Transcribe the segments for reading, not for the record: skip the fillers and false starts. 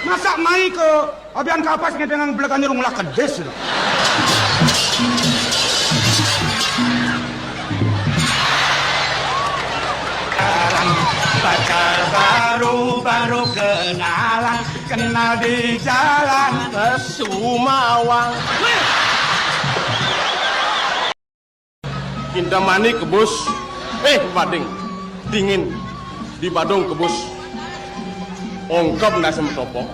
Masa mai ke abian kapasnya dengan belakangnya rumah kedes. Pacar baru kenalan, kenal di jalan ke Sumawang. Kintamani ke bos. Bading. Dingin. Di Badung ke bos. Ongkap nasi metopok.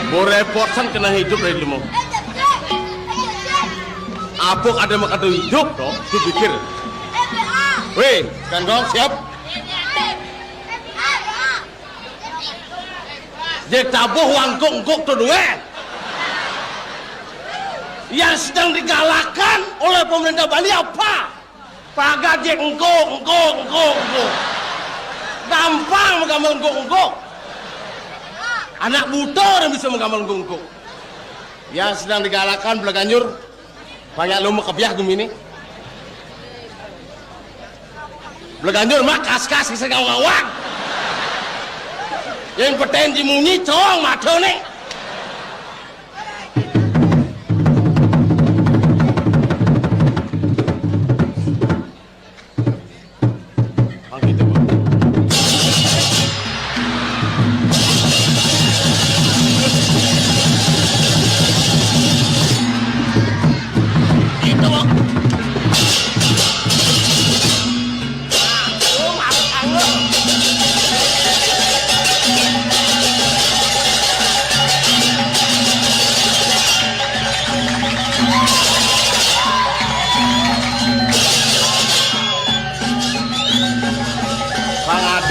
Borepotan kena hidup dari dulu. Apok ada makado hidup toh, tu pikir. Weh, kandong siap. Jek tabuh wangkuk tu dua. Yang sedang digalakkan oleh pemerintah Bali apa? Pagar jek engkau. Gampang menggambar engkau. Anak buta yang bisa menggambar engkau. Yang sedang digalakkan Belaganyur. Banyak lu kebiah gumi ini. Belaganyur mah kas-kas bisa ngawang. Yang petenji munyi cong mata nih.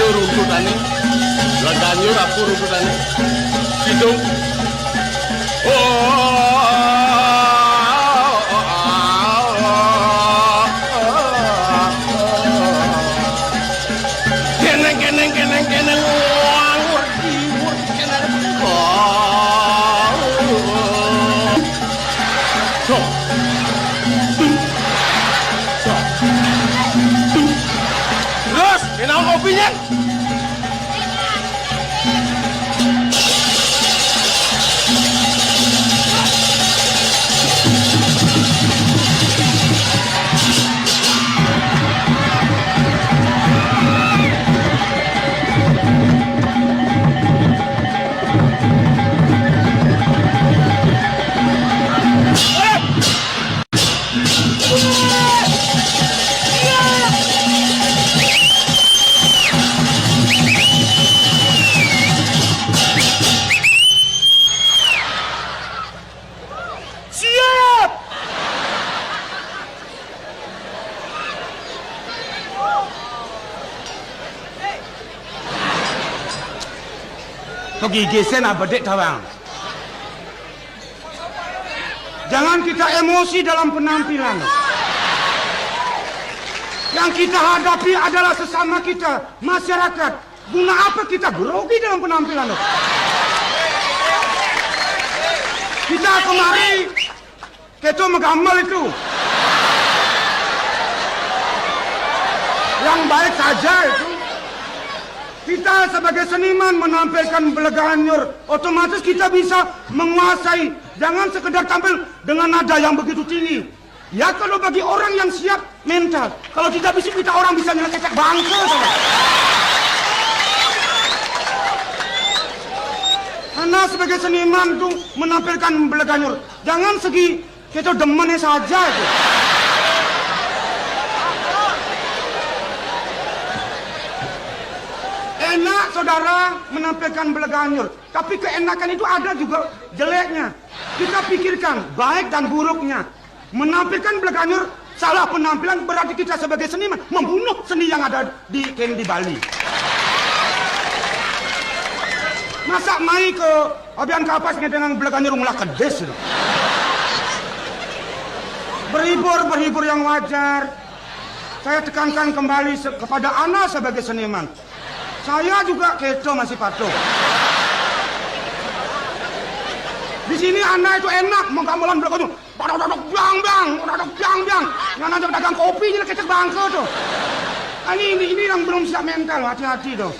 Runtutannya, Belaganyur aku runtutannya, hidung. Keneng, wangur, keneng. Terus, kenal kopinya. Gigi sena bedek tawang. Jangan kita emosi dalam penampilan. Yang kita hadapi adalah sesama kita, masyarakat. Guna apa kita grogi dalam penampilan? Kita kemari, kita menggamal itu. Yang baik saja itu. Kita sebagai seniman menampilkan Belaganyur, otomatis kita bisa menguasai. Jangan sekedar tampil dengan nada yang begitu tinggi. Ya kalau bagi orang yang siap mental. Kalau tidak bisa kita orang bisa nyelekecek bangsa. Karena sebagai seniman tuh menampilkan Belaganyur. Jangan segi kita demennya saja itu. Enak saudara menampilkan Belaganyur, tapi keenakan itu ada juga jeleknya. Kita pikirkan baik dan buruknya. Menampilkan Belaganyur salah penampilan berarti kita sebagai seniman membunuh seni yang ada di Bali. Masa mai ke abian kapasnya dengan Belaganyur mulai kedes. Berhibur yang wajar. Saya tekankan kembali kepada Ana sebagai seniman. Saya juga keto masih patuh. sini Anda itu enak menggamelan belakang itu. Dadok biang. Yang ada dagang kopi ini kecek bangke tuh. Ini yang belum siap mental, hati-hati tuh.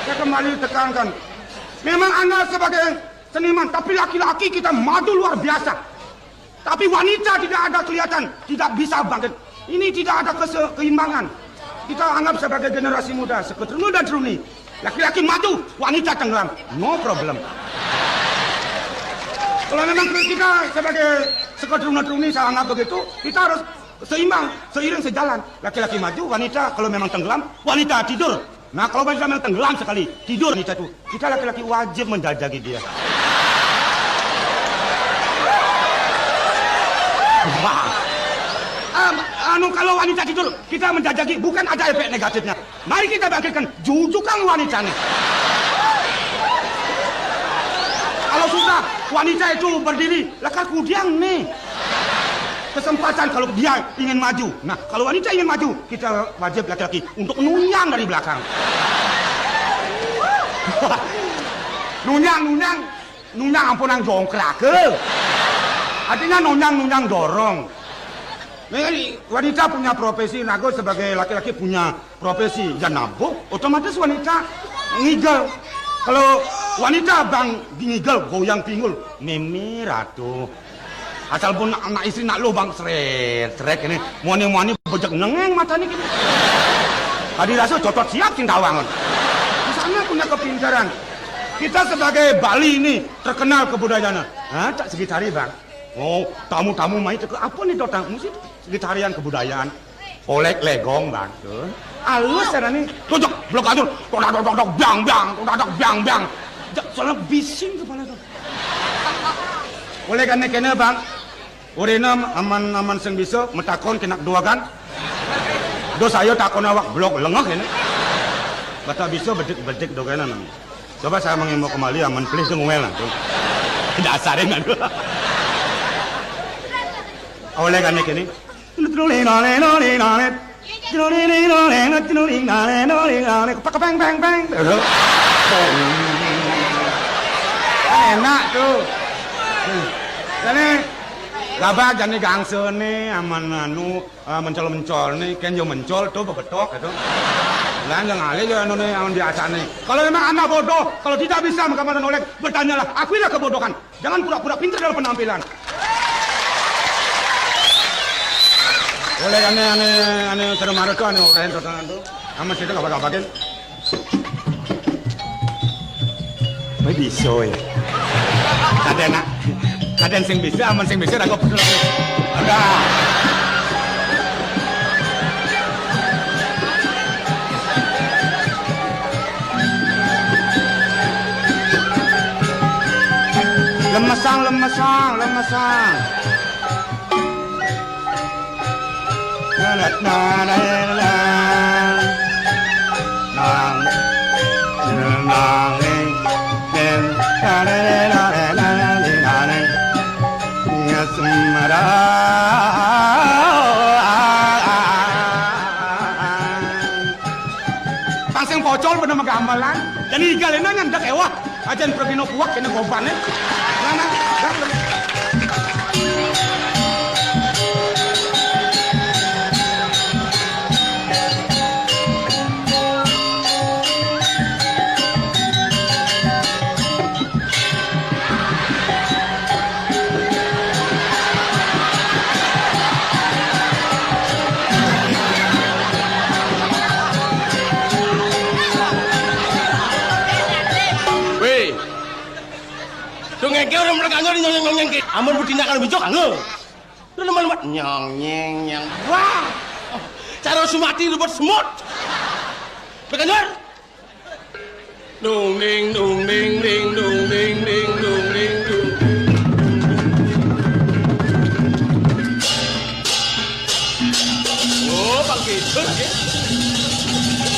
Saya kembali tekankan. Memang Anda sebagai seniman, tapi laki-laki kita maju luar biasa. Tapi wanita tidak ada kelihatan, tidak bisa bangkit. Ini tidak ada keseimbangan. Kita anggap sebagai generasi muda, seketrunu dan truni. Laki-laki maju, wanita tenggelam. No problem. Kalau memang kita sebagai seketrunu truni saya anggap begitu, kita harus seimbang, seiring sejalan. Laki-laki maju, wanita kalau memang tenggelam, wanita tidur. Nah kalau wanita memang tenggelam sekali, tidur wanita itu. Kita laki-laki wajib menjajaki dia. Kalau wanita tidur, kita menjajaki, bukan ada efek negatifnya. Mari kita bangkitkan, jujukan wanita nih. Kalau susah, wanita itu berdiri, lekas kudiang nih. Kesempatan kalau dia ingin maju. Nah, kalau wanita ingin maju, kita wajib laki-laki untuk nunyang dari belakang. nunyang ampunan jongkrak ke. Artinya nunyang dorong. Wanita punya profesi, nago sebagai laki-laki punya profesi ya nabuk, otomatis wanita ngigel. Kalau wanita bang ngigel goyang pinggul, mimi ratu. Asal pun anak istri nak lo bang seret ini, muani bejek nengeng matanya gini. Tadi rasa cocok siap cintawangan. Di sana punya kepintaran. Kita sebagai Bali ini terkenal kebudayaannya. Hah, tak segitari bang. Oh, tamu-tamu main ke apa nih dotang musik segitarian kebudayaan. Olek legong bang. Alus cara nih. Tujuk blok atur. Dok biang. Soalnya bising kepala tuh. Oleh karena kena bang. Urena aman sing bisa metakon kena dua kan. Dos ayo takon awak blok lengah ini. Bata bisa bedik do kena. Coba saya mengimbau kembali aman please ngomel lah. Dasarin aduh. Oleh karena kini, enak tuh. Jadi gabah jadi gangse nih, aman mencol nih, kan jo mencol tuh bebetok gitu. Lain yang alih jo anu nih, aman biasa nih. Kalau memang anak bodoh, kalau tidak bisa menggambarkan oleh, bertanyalah, akuilah kebodohan. Jangan pura-pura pintar dalam penampilan. Oleh ane termarut tuh ane orang totangan tuh, aman situ kabar-kabarin.ไม่bisa ya. Kaden sing bisa, aman sing bisa aku betul. Ada. Lemesang. Pangsing pocol pada magamelan. Dan igalennya nyandak ewah. Ajan pergi no kuak kena gobannya. Mana? Ngeke orang mereka nyong ke. Amun bertindakan bijak angel. Lu lemah nyong. Wah. Cara sumati lu buat semut. Bekanyor. Dung ding. Oh, bangkit.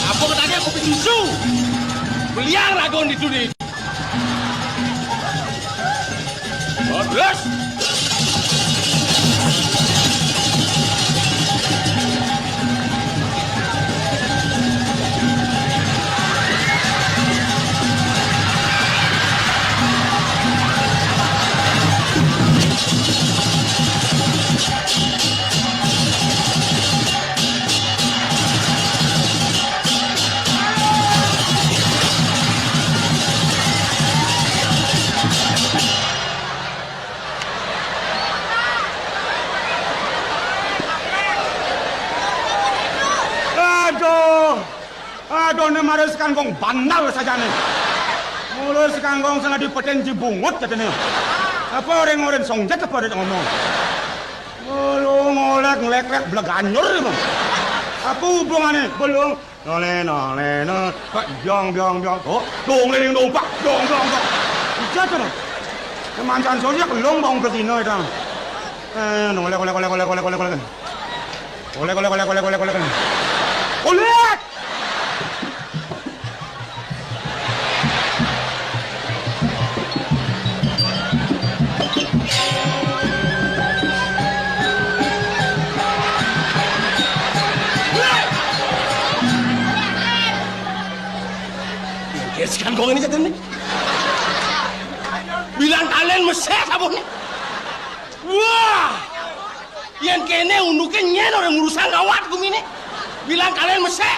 Apa katanya kopi susu? Beliang ragon di sini. Yes. nih marah sekangkong bandal saja nih. Mulai sekangkong sana di potensi bungut katanya. Apa orang-orang songjat apa ada ngomong? Lu ngolek beleganyur bang. Apa hubungannya? Belum. Nole. Pak jong. Oh, dong leling dong pak. Dong. Jatuh dong. Kemancan soalnya belum bang betina itu. Olek. Sekarang kau ini jatuh nih. Bilang kalian meseh sabun nih. Wah, yang kene unduke nyen orang urusan gawat gumi nih. Bilang kalian meseh.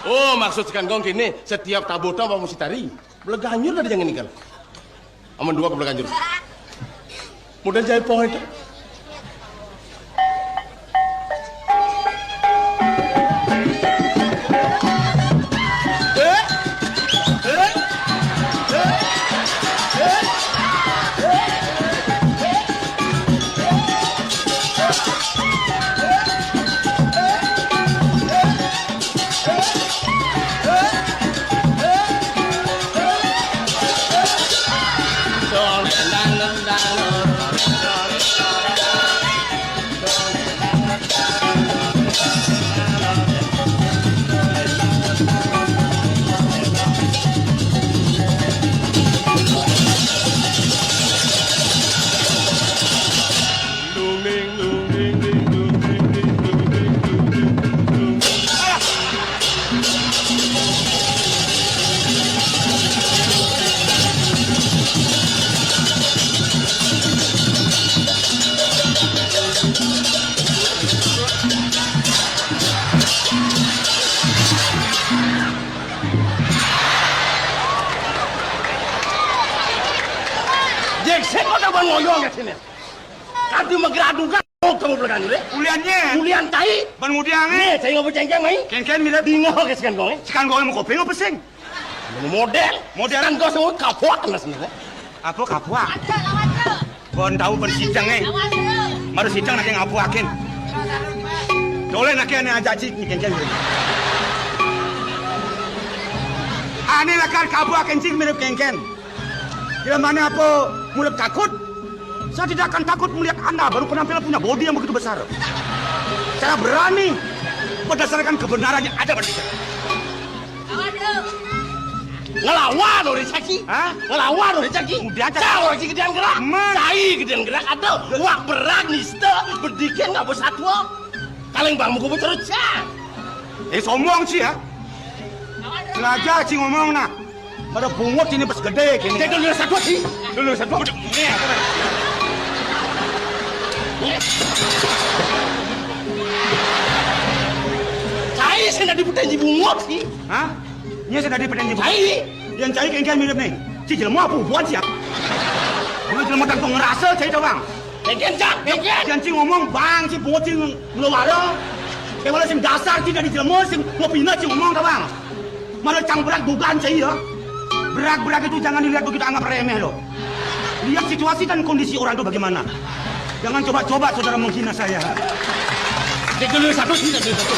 Oh, maksud sekarang kau kene setiap tabota mau mesti tari. Beleganyur dari jangan nikal. Aman dua ke beleganyur. Mudah jahit pohon itu. Ngoyong ya sini. Kadu magradu kan kamu belakang deh. Ulian tai. Ban mudiange. Nih, saya ngobrol cengkeng mai. Kengken mirip Bingo ke sekan kau. Sekarang kau mau kopi apa pesing? Model. Kan kau semua kapok lah sebenarnya. Apa kapua? Bon tahu ben sidang Maru sidang nak ngapu akin. Dole nak ane ajak cik ni kengken. Ane lah kan kapu akin cik mirip kengken. Bila mana apa mulai takut? Saya tidak akan takut melihat Anda baru penampilan punya bodi yang begitu besar. Saya berani berdasarkan kebenaran yang ada pada saya. Ngelawan orang caki. Ngelawan orang caki. Udah cak. Cak orang caki gedean gerak. Cai gedean gerak ada. Wak berak nista berdikin nggak bersatu. Kaleng bang muka terus cak. Sombong sih ya. Sengaja sih ngomong nak. Pada bungut ini pas gede kini. Jadi dulu satu sih. Dulu satu. Nih, Cai saya nak diputanji bungut sih. Hah? Ini saya tadi pedan bungut. Cai. Yang cai kengken mirip nih. Si jelma apa buat siap? Ini jelma tanpa ngerasa cai tu bang. Kengken cak. Kengken. Jangan ngomong bang si bungut sih ngeluar. Kalau sih dasar sih dari jelma sih ngopina sih ngomong tu bang. Malah cang berat dugaan cai ya. Berak-berak itu jangan dilihat begitu anggap remeh loh. Lihat situasi dan kondisi orang itu bagaimana. Jangan coba-coba saudara menghina saya. Dulu satu sih, dulu satu.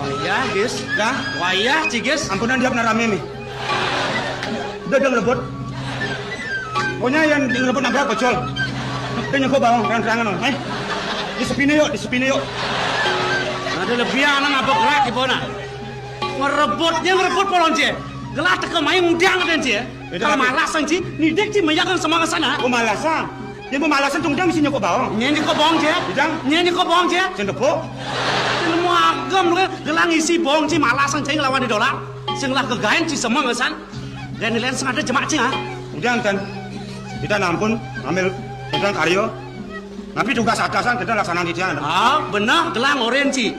Wayah, guys. Dah, Wayah, Ciges. ampunan dia benar rame nih. Udah ngerebut. Pokoknya yang ngerebut nabrak pecol. Dia nyokok bawang, terang-terangan loh. Di sepine yuk. Ada lebih anak ngabok gerak di bona. Ngerebut polon cie. Gelah teka main mudang dan cie. Kalau malasan cie, nidik cie meyakan semangat sana. Pemalasan. Dia pemalasan tunggang mesti nyokok bawang. Nyanyi kok bohong cie. Bidang. Nyanyi kok bohong cie. Cendepuk. Ilmu agam lu gelang isi bohong cie malasan cie ngelawan di dolar. Sing lah kegain cie semangat san. Dan nilai sengaja jemak cie ha. Udah kan. Kita nampun ambil tentang karyo. Tapi tugas atasan kita laksanakan di sana. Ah, benar gelang orange.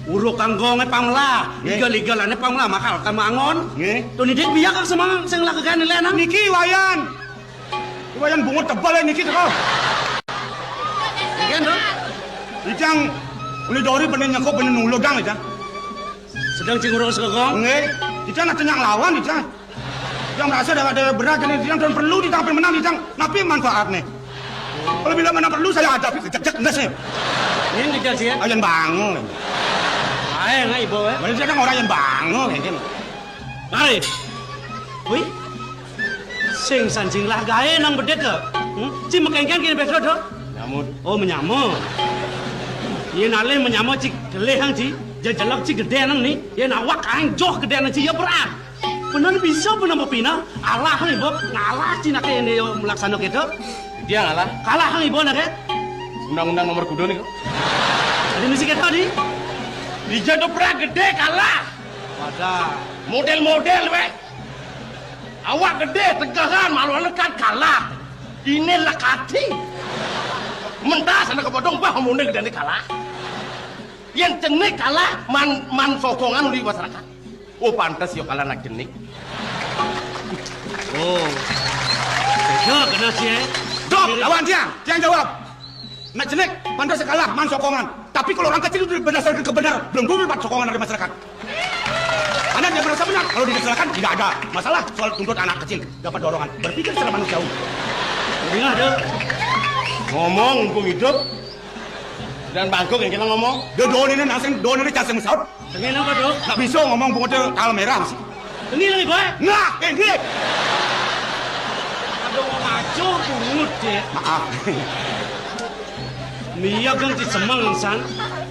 Uruk kanggong pangla, liga-liga pangla makal kan mangon. Nggih. Tu ni dik biar kan semang sing lakukan ni nang. Niki wayan. Wayan bungut tebal niki tu. Kan tu. Ijang uli dori bener nyakop bener nulugang ijang. Sedang cing uruk segong. Nggih. Ijang nak tenang lawan ijang. Ijang merasa ada berat ini ijang dan perlu ditampil menang ijang. Napi manfaatnya. Kalau bila mana perlu saya hadapi kejak enggak sih. Ini kerja sih. Ayan bangun. Ay, ngai ibu eh. Mana dia orang yang bangun kan. Mari. Wih. Sing sanjing lah gae nang bedek ke. Cik makengken kini besok tu. Nyamut. Oh menyamuk. Ye nale menyamuk cik gele hang cik. Jajalak cik gede nang ni. Ye nawak hang joh gede nang cik ya berat. Benar bisa benar pina. Allah hang ibu ngalah cik nak ini melaksanakan kita. Dia ngalah. Kalah hang ibu nak eh. Undang-undang nomor kudo nih kok. Ada misi kita ni. Dia tuh pernah gede kalah. Wadah. Model-model weh. Awak gede tegahan malu lekat kalah. Ini lekati. Mentas anak kebodong bah ngomongnya gede kalah. Yang jenik kalah man sokongan di masyarakat. Oh pantas yo kalah nak jenik. Oh. Tega kena sih eh. Dok, lawan dia. Jangan jawab. Nak jenek, pantas kalah, man sokongan. Tapi kalau orang kecil itu berdasarkan kebenaran, belum tentu dapat sokongan dari masyarakat. Anda dia merasa benar, kalau didasarkan tidak ada masalah soal tuntut anak kecil dapat dorongan. Berpikir secara manusiawi. Dengar dah. Ngomong mumpung hidup. Dan bangkok yang kita ngomong. Dia doon ini canseng mesaut. Dengar apa tu? Tak bisa ngomong bunga dia tal merah sih. Dengar lagi boy. Nah, ini. Aduh ngaco pungut je. Maaf. Mia kan si semang insan.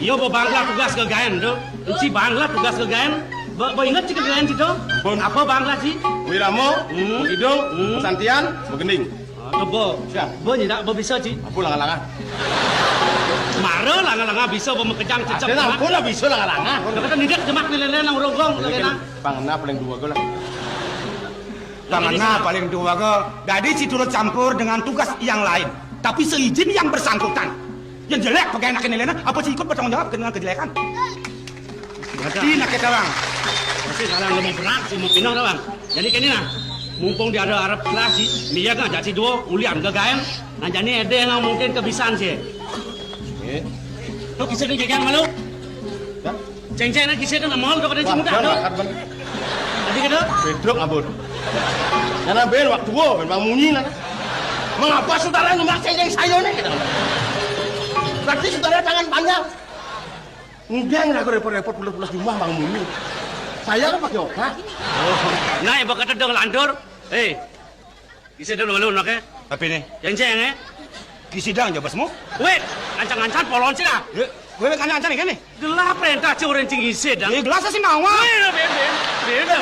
Iyo bangla tugas ke gaen tu. Si bangla tugas ke gaen. Bo ingat si ke gaen tu? Apa bangla si? Wiramo, Hidung, Santian, Begending. Tu bo. Bo ni tak bo bisa si. Apa langah-langah? Mara langah-langah bisa bo mekejang cecep. Ada aku lah bisa langah-langah. Kau kata ni dia jemak ni lele nang rogong lele nang. Pangna paling dua gue lah. Karena paling dua ke, jadi si turut campur dengan tugas yang lain. Tapi seizin yang bersangkutan. Yang jelek pakai anak ini lena, apa sih ikut bertanggung jawab dengan kejelekan? Jadi nak kita bang. Masih salah lebih berat si mau pinang dah bang. Jadi kini nah, mumpung dia ada Arab kelas si, Mia kan jadi dua ulian ke gaen. Nah jadi ada yang mungkin kebiasaan sih. Tu kisah ni jangan malu. Ceng-ceng nak kisah kan amal tu pada cing muda tu. Jadi kata? Bedrok abon. Karena ben waktu wo, memang munyi lah. Mengapa saudara nyemak ceng-ceng saya ni? Berarti saudara tangan panjang. Enggak aku repot-repot pulas-pulas rumah bang munyi. Saya kan pakai obat. Oh, nah ibu kata dong lantur. Kisah dong malu nak eh? Tapi ni, Ceng-ceng eh? kisidang je basmu. Wait, ancang-ancang polon sih lah. Wewe kan ni kan ni? Gelap perintah orang tinggi sedang. Gelas sih nawa. Beda.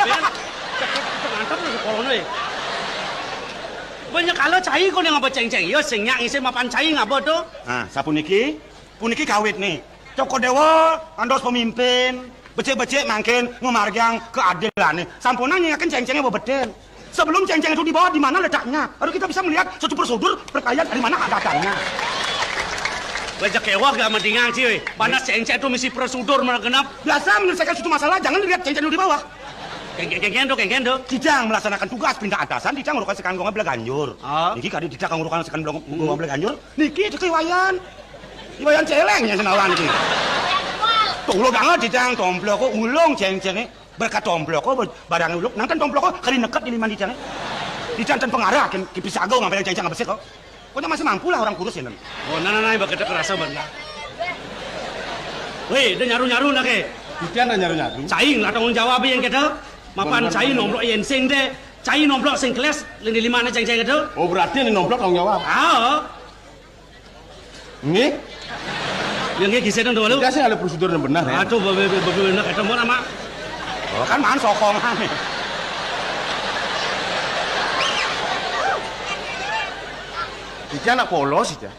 Mantap lu polon ni. Banyak kalau cai kau yang apa ceng-ceng. Yo senyak isi mapan cai ngapa tu? Nah, sapu puniki kawit nih. Coko dewa, andos pemimpin, becek-becek makin memargang keadilan nih. Sampunannya kan ceng-cengnya bebeden. Sebelum ceng-ceng itu dibawa di mana letaknya, baru kita bisa melihat satu prosedur perkayaan dari mana datangnya. Baca kewah gak mendingang sih, panas ceng-ceng itu misi prosedur mana genap. Biasa menyelesaikan suatu masalah, jangan lihat ceng-ceng itu di bawah. Kengken tu. Dijang melaksanakan tugas pindah atasan, dijang ngurukan sekan gonga bela ganjur. Niki kadi dijang ngurukan sekan gonga bela ganjur. Niki itu kewayan. Iwayan celengnya senawan niki. Tuh banget dijang tomplok kok ulung ceng-cengnya. Berkat tomplok kok barang ulung. Nang kan tomplok kok kali nekat di lima dijang. Dijang tan pengarah ki pisagau ngambil ceng-ceng ngabesek kok. Kok masih mampu lah orang kurus ya. Oh, nah, bakal kerasa banget. Weh, dia nyaru-nyaru nak ke? Ikan dan nyaru-nyaru. Caing lah tanggung jawab yang kita. Mapan caing nomblok yang sing deh. Caing nomblok sing kelas lini lima na ceng-ceng itu. Oh berarti ini nomblok tanggung jawab. Ini? Yang kayak kisah dong dulu. Kita sih ada prosedur yang benar ya. Aduh, benar kata mau nama. Oh kan man sokongan. Ikan nak polos aja.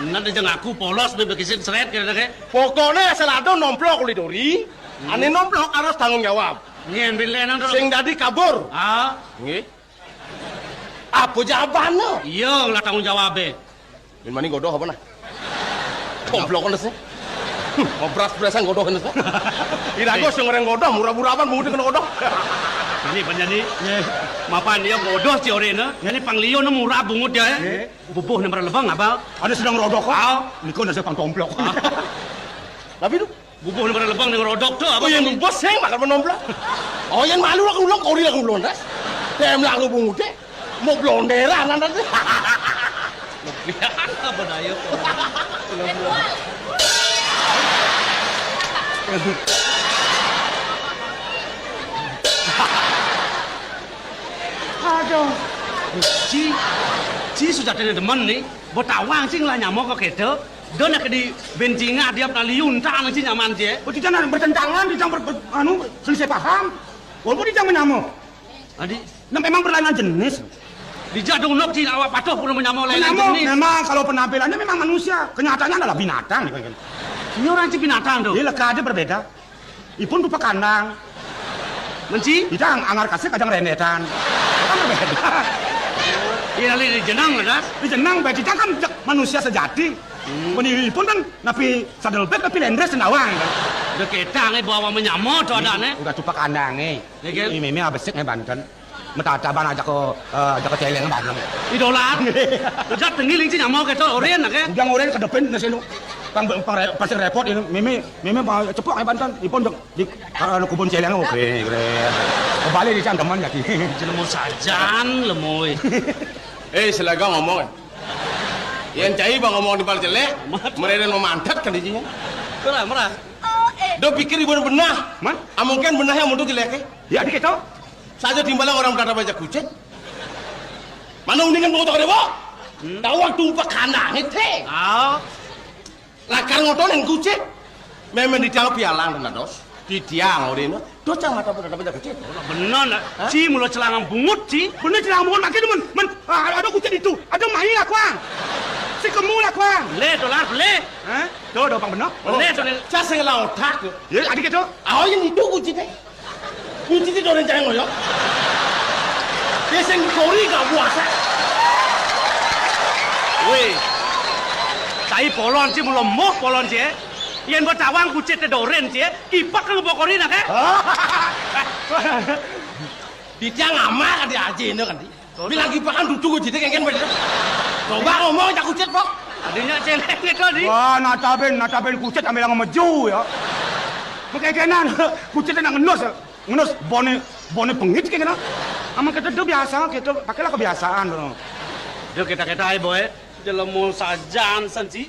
Nanti jangan aku polos bebek kisah seret kira kira. Pokoknya asal ada nomblok lidori. Ane nomblok harus tanggung jawab. Nyen bilen dong. Sing dadi kabur. Ah, Nggih. Apa jawabannya? iya lah tanggung jawab be. Min mani godoh apa nah? Komplok kan sih. Mau beras-berasan godoh kan sih. Irago sing ngoreng godoh murah-murahan mau kena godoh. Ini penyanyi. Mapan dia godoh si orena. Ini panglio na murah bungut dia. Bubuh na lebang apa? Ada sedang rodok kok. Niko nasi pang tomplok. Tapi tu. Bubuh na lebang dengan rodok tu apa? Oh yang bos saya makan menomplok. Oh yang malu lah ulong kau dia ulondas. Tem lah lu bungut deh. Mau blonderan nanti. Apa daya kok? Aduh. Ci sudah ada teman nih. Botawang sih lah nyamuk kok gitu. Dia nak di bencinga dia pernah liuntang sih nyaman je. Oh, tidak ada bertentangan, tidak selisih paham. Walaupun tidak menyamuk. Adi, Nah, memang berlainan jenis. di jadung nok sih awak patuh pun menyamuk lain Menyamuk jenis. memang kalau penampilannya memang manusia. Kenyataannya adalah binatang. Ini orang sih binatang tuh. Dia leka aja berbeda. Ipun rupa kandang. Menci? Kita anggar kasih kadang rendetan. Kan berbeda. Ini lagi di jenang lah. Di jenang, kita kan manusia sejati. Ipun kan napi sadel bed tapi lendres sendawang. Udah ketang bawa menyamuk tuh ada nih. Udah tupak kandang Iya, Ini memang abisik Banten. Metataban aja ke celeng Banten. Idola. Udah tengiling sih nyamuk gitu orien nak ya. Udah ngoren ke depan nasi lu. Pasir repot ini. Meme cepuk Banten. Ipun di kubun celeng oke. Kembali di cangkeman lagi. Jelemu sajan lemoy. Selaga ngomong kan. Yang cai bang ngomong di bal jelek, mereka memantat kan dijinya. Merah. Do pikir ibu benah, Man? Mungkin benah yang untuk jelek. Ya adik itu. Saja timbalan orang berada baca kucing. Mana undingan ngotot ada boh? Tahu waktu umpak kandang itu. Lakar ngotot yang kucing. Memang di tiang pialang dan dos. Di tiang orang itu. Dos jangan mata berada baca kucing. Benar nak. Ci mulut celangang bungut ci. Bener celang bungut makin ada kucing itu. Ada main lah kuang. Si kemu lah kuang. Le dolar le. Hah? Tuh dopang bener. Le tu ni. Saya sengaja otak. Ya adik itu. Awak yang itu kucing deh. Kucing itu orang jangan ngoyok. Dia seng kori kau puasa. Weh. Cai polon ci belum moh polon ci. Yang buat cawang kucing te doren ci. Kipak kan bokori nak eh. Di tiang amat kan dia aja ini kan. Bilang kipak kan duduk kucing kan begitu. Coba ngomong jak kucing pok. Adanya celeng itu di. Wah, nataben kucing ambil yang maju ya. Makanya kucing nak ngenus bone pengit kayak gini. Aman kita tuh biasa, kita pakailah kebiasaan loh. Yo kita ay boy. Jelemu sajan sanci.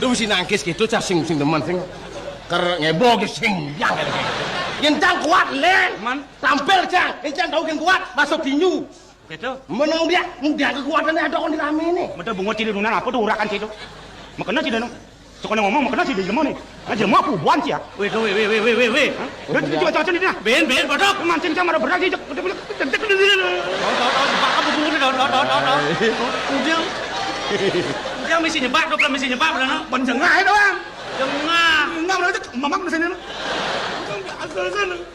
Duh si nangkis gitu cah sing teman sing ker ngebo ge sing yang yang cang kuat len Man. tampil cang yang tahu yang kuat masuk tinju Gitu. menang dia kekuatannya ada kon di rame ini Betul bunga cili dunan apa tuh urakan situ. Makanya tidak no. Sekolah ngomong makanya sih jelema nih. Nah jelema aku buan sih ya. Weh. Udah coba ini nah. Ben bodok. Mancing sama ada berat sih. Tahu jebak apa bungut tahu. Ujang mesti nyebak dok mesti nyebak benar no. Penjengah doang. Jengah. Enggak benar mamang di sini.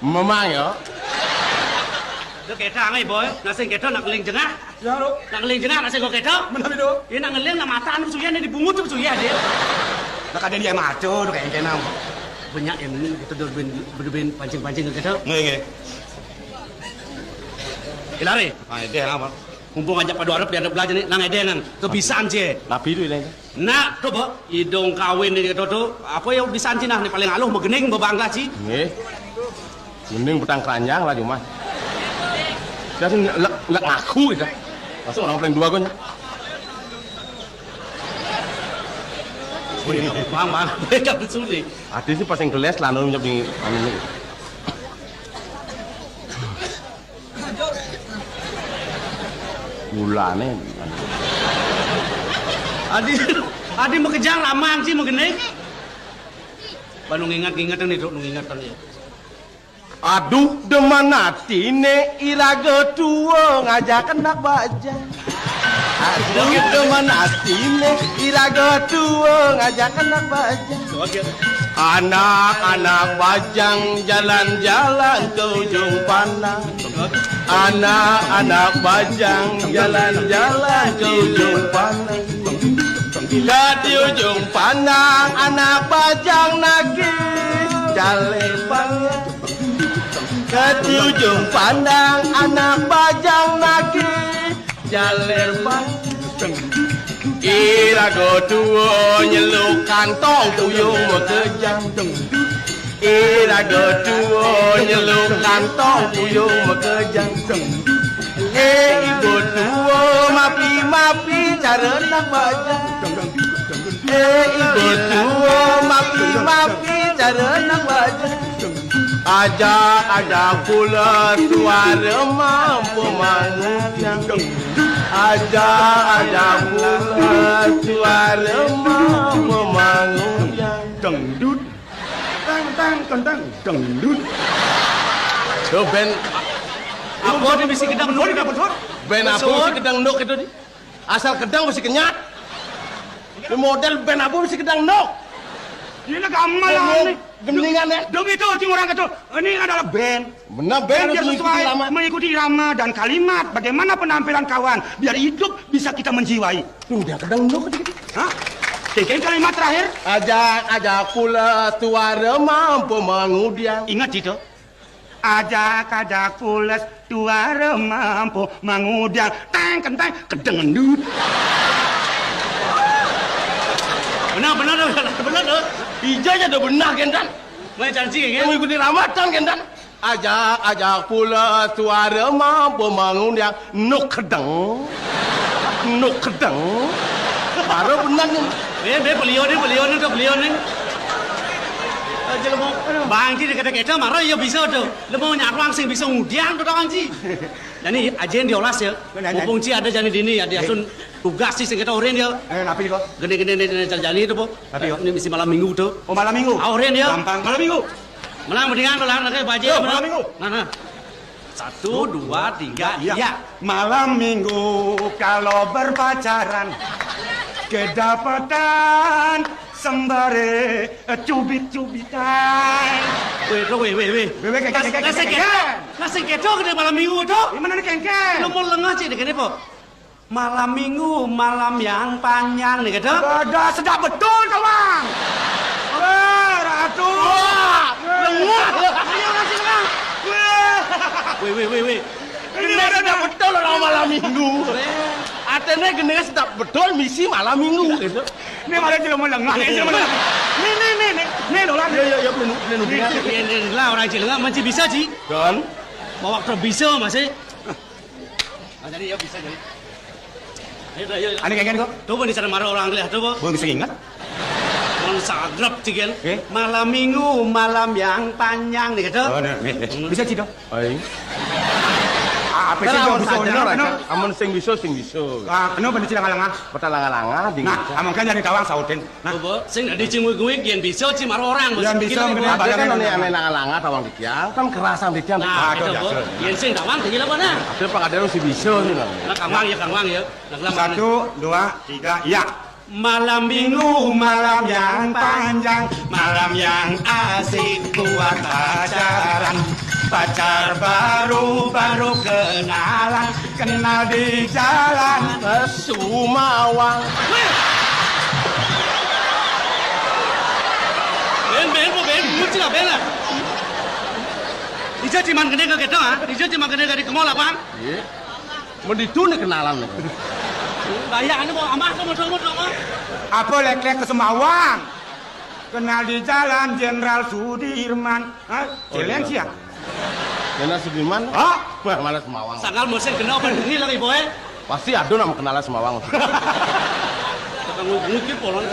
memang ya Dok ketang ay boy. Nasi ketang nak ngeling jengah. Ya lo. Nak ngeling jengah nasi kok ketang. Mana itu? Ini nak ngeling nak mata anu suya ni dibungut tu suya dia. Nak ada dia maco tuh kayak kenal. Banyak yang ini kita ben pancing-pancing ke kita. Nggih. Ilari. Ah dia apa? Mumpung ajak pada Arab biar belajar ni nang edengan kebiasaan je. nabi itu ini Nak coba hidung kawin ni kata tu apa yang bisa Cina ni paling aluh begening bebangga ci. nggih mending petang keranjang lah cuma dia sih nggak ngaku gitu masuk orang paling dua gue Bang, mereka bersuli. Adi sih pas yang geles lah nunggu di anu ini bulannya Adi mau kejar lamang sih mau gening. Bandung ingat-ingatan nih, dok, ingatan ya. aduh deman atine iraga tua ngajak anak baja aduh deman atine iraga tua ngajak anak baja Anak-anak bajang jalan-jalan ke ujung pandang. Anak-anak bajang jalan-jalan ke ujung pandang. Di ujung pandang anak bajang nagih jalepan. Di ujung pandang anak bajang nagih jalepan. Irago tuo nyeluk kantong puyung mekejang. Irago tuo nyeluk kantong puyung mekejang. Ibu tuo mapi-mapi cara nak bajang. Ibu tuo mapi-mapi cara nak bajang. Ajak pula suara mampu mengundang. Ajak pula suara mampu mengundang. Dangdut. Tang dangdut. Tuh ben Apa dia mesti kedang nuk dah betul? ben apa mesti kedang nuk itu di? Asal kedang mesti kenyat. Ini model ben apa mesti kedang nuk? Ini gamal ni. Gemelingan ya? Dong itu cing orang kata ini adalah band. Benar ben Biar mengikuti sesuai irama. mengikuti irama dan kalimat. Bagaimana penampilan kawan biar hidup bisa kita menjiwai. Udah kedang nuk dikit. Hah? Kengkeng kalimat terakhir. Ajak pula suara mampu mengudiang. Ingat itu. Ajak pulas tuara mampu mengudang tang kentang kedengendut. Benar dah. Ijanya dah benar kendan. Mai janji Yang kan? mengikuti ramatan kendan. Ajak pula suara mampu mengundang nuk kedeng. Baru benar ni. Beliau ni. Bang ji kata kita marah ya bisa tu. Lemau nyak ruang sing bisa ngudian tu bang ji. Jadi ajen dia olas ya. Mumpung ji ada jadi dini ada asun tugas sih sing kita oren dia. Napi kok? Gede jalan itu po. Tapi Ini mesti malam minggu tu. Oh malam minggu. Oren dia. Gampang. Malam minggu. Menang mendingan kalau nak baje. Malam minggu. Nah. 1, 2, 3, ya. Malam minggu kalau berpacaran kedapatan sembari cubit-cubitan. Weh. Kasih ketok ke malam minggu tu. Gimana nih kengkeng? Lu mau lengah cik dekat ni po. Malam minggu, malam yang panjang ni kata. Ada sedap betul kawan. Ratu. Lengah. Ayo kasih lengah. Weh. Ini sedap betul orang malam minggu. Atene gene sedap betul misi malam minggu gitu. Ini malah cuma mau lengah. Nih dolan. Ya plenu Ini lah orang cik lengah masih bisa cik. Kan? Bawa bisa masih. Jadi ya bisa jadi. Ayo. Ani kengkeng kok. Tu pun di sana marah orang lihat tu po. Belum bisa ingat. Orang sagrap cik kan. Eh? Malam minggu, malam yang panjang ni kata. Bisa cik dong. Ai. Apa sih yang bisa Amun sing bisa. kenapa nih cilang alangah? Petang-langa di. Nah, amun kan jadi tawang sauten. Nah, Apa? Sing dah dicingui-ngui kian bisa cik marah orang. Yang bisa Kita- mengenai Ada kan ane nang-langa tawang ditiang kan kerasan ditiang. Nah, itu kita dah, po. sir. Yang sing tawang tinggi lah mana? Ada pengadaan si bisa ni lah. Nah, Kang Wang ya. Nak lama. 1, 2, 3, ya. Malam minggu, Malam yang panjang, malam yang asik buat pacaran. Pacar baru kenalan, kenal di jalan. Sumawang. Ben, mesti lah Ben lah. Dia cuma kena ke kita ah. Dia cuma kena ke mall apa? Iya. Mau ditu ni kenalan ni. Bayar ni mau amah kamu tunggu. Apa lek-lek ke Semawang? Kenal di jalan Jenderal Sudirman. Hah? Jeleng sih ya? Nena Sudirman. Ah? Wah, malas Semawang. Sangal mesin kena apa ini lagi boy? Pasti ada nama kenalan Semawang. Tukang ngukir polon.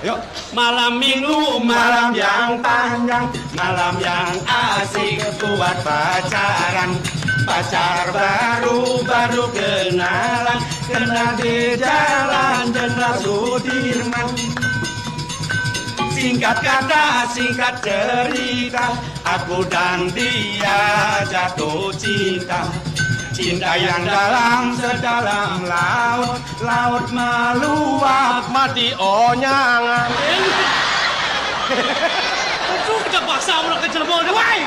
Yuk. Malam minggu, Malam yang panjang, malam yang asik buat pacaran. Pacar baru kenalan, kenal di jalan Jenderal Sudirman. Singkat kata, singkat cerita, aku dan dia jatuh cinta. Cinta yang dalam sedalam laut, laut meluap. Mati onyangan. Itu kita paksa orang ke Cirebon, woi.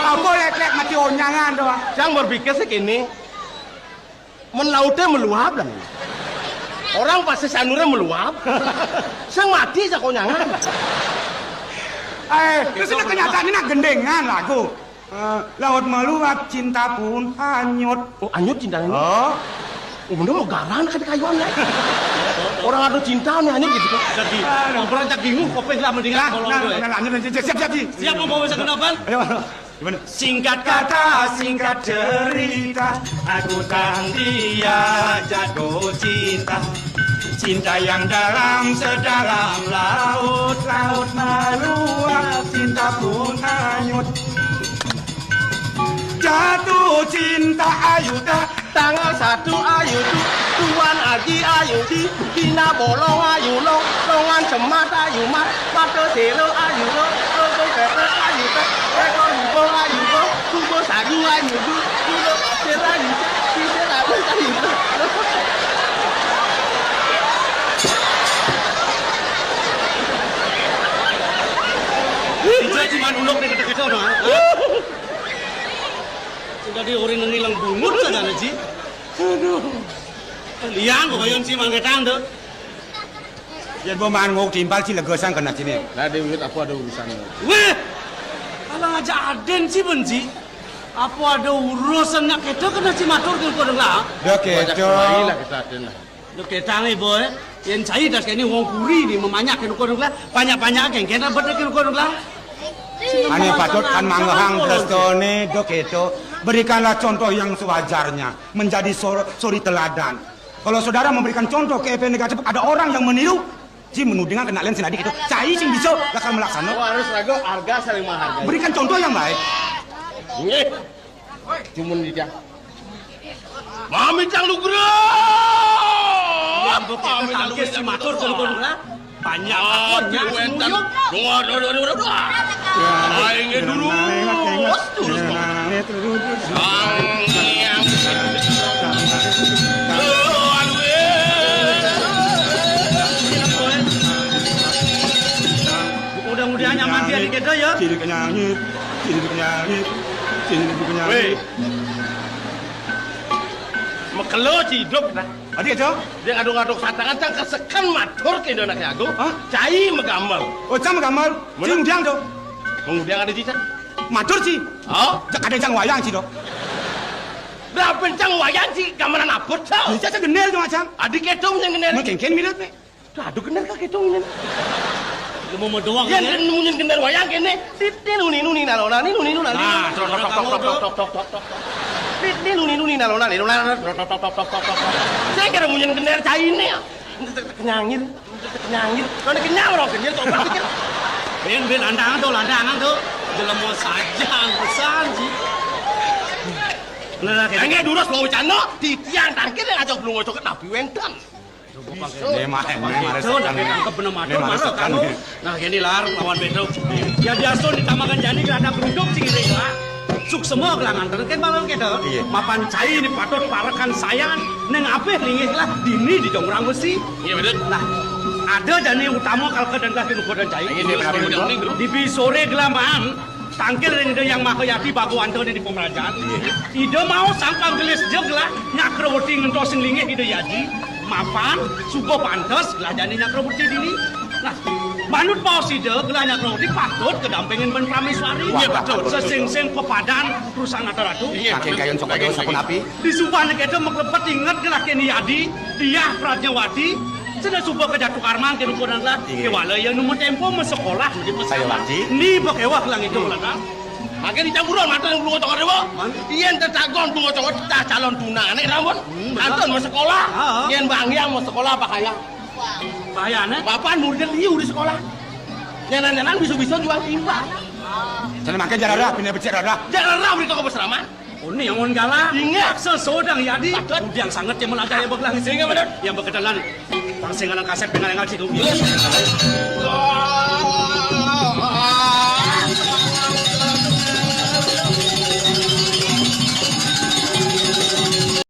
Apa lek mati onyangan doang. Jangan berpikir segini. Lautnya meluap dan orang pasti sanurnya meluap. Sang mati sa konyangan. Terus itu kenyataan ini gendengan lagu. Laut meluap, cinta pun hanyut. Oh, anyut cinta ini. Oh, Bener mau garan kan kayuan ya. Orang ada cinta nih hanyut gitu. Jadi, orang tak bingung, kopeng lah mendingan kolong gue. lanjut siap. Siap mau bawa sekenapan? Ayo, gimana? Singkat kata, singkat cerita, aku dan dia jatuh cinta. Cinta yang dalam sedalam laut, laut meluap, cinta pun hanyut. Jatuh cinta ayu dah. Tanggal 1 ayu tu, Tuan Aji ayu di, Dina bolong ayu long, longan cemat ayu mat, mata selo ayu lo, logo kete ayu teh, ekor hubung ayu lo, kubo sagu ayu du, kubo pasir ayu teh, sisir ayu ayu teh. Itu cuma ulok di kata-kata orang. Sudah di orang ngilang bungut saja Ji. Aduh. Liang kok yon si manggetang tuh. Yan boman ngok timbal ci legesan kena sini. Nah Dewi aku ada urusan. Weh. Alang aja aden si benci. Apa ada urusan nak kita kena si matur ke kau dengar? Dok keco. lah kita aden lah. Dok kita ni boy. Yang cai dah sekali wong kuri ni memanyak ke kau dengar. Banyak-banyak yang kita betul ke kau dengar. Ane patut kan manggahang drestone dok keco. Berikanlah contoh yang sewajarnya, menjadi suri teladan. Kalau saudara memberikan contoh ke event negatif, ada orang yang meniru, si menudingkan kena lain senadi itu. Cai sing bisa akan melaksanakan. Oh, harus ragu harga saling menghargai. Berikan contoh yang baik. Nggih. Cuman dia. Mami cang lu gero. Yang bukti tangkis si matur ke kau dengar. Banyak akunnya semuyuk. Dua. Aing dulu. Mudah-mudahan nyaman dia di kita ya. Ciri penyanyi. Weh. Mekelo hidup kita. Adik keco? Dia ngaduk-ngaduk satangan cang kesekan matur ke Indonesia aku. Hah? Cai megamel. Oh, cang gambar. Cing diang do. Kemudian ada cicak. Matur ci. Oh, Ada cang wayang ci do. dah pencang wayang sih gambaran apa tau? Bisa genel do cang. Adik ketong yang kenal. Mungkin mirip nih. Aduh kenal kak ketong yang. Lu mau doang Yang kan? nunyin kenal wayang kene. Titin nuni nalona ni nuni nuna. Nah, tok. Titin nuni nalona ni nuna tok. Saya kira munyin kenal cai ini. Kenyangir. Kalau kenyang orang kenyang tok pikir. Ben landangan tuh. Dalam mau saja pesan sih. Nah, Jangan durus mau bercanda. Titian tangkir yang ajak belum ngocok nabi wentan. Memang So, dah ke benar matur kamu. Nah, gini lar lawan bedok. Ya biasa ditamakan jani kerana geruduk sing ini lah. Suk semua kelangan kan malam kita. Mapan cai ini patut parakan sayang neng apeh lingih lah dini di jongrang besi. Iya betul. Nah, ada jani utama kalke dan kaki nuko dan cai. Ini benar. Di sore gelamaan tangkil ini yang makayati bagu anto di pemerajaan. Ide mau sangkang gelis jeglah nyakrowati ngentosin lingih ide yaji. Mapan, sugo pantes, gelah jani nyakrowati dini. Nah, manut paus ide gelah nyakrowati patut kedampingin ben prameswari. Iya betul. Sesing-sing pepadan perusahaan ratu. Iya. Kakek kayun sok aja sapun api. Di subane kita meklepet inget gelah keni yadi, dia Pratnyawati. Sudah subuh ke Jatuh Karman ke Nukunan lah. Kewala yang nomor tempo sekolah di Saya wati. Ni bakewah lang itu lah. Makin dicampuran mata yang belum ngocok dewa. Iyan tercagon belum ngocok cah calon tuna nih rambut. Anton mau sekolah. Iyan bang yang mau sekolah apa kaya? Bahayanya. Bapak murid liu di sekolah. Nyanan bisa jual timba. Jangan makan jarada, pindah becek rada. Jangan rapi toko besraman. Oh ni yang on gala. Ingat. Sesodang yadi. Yang sangat yang melajari beklang. Sehingga benar. Yang berkenalan. Pangsingan kasep dengan yang ngasih tu.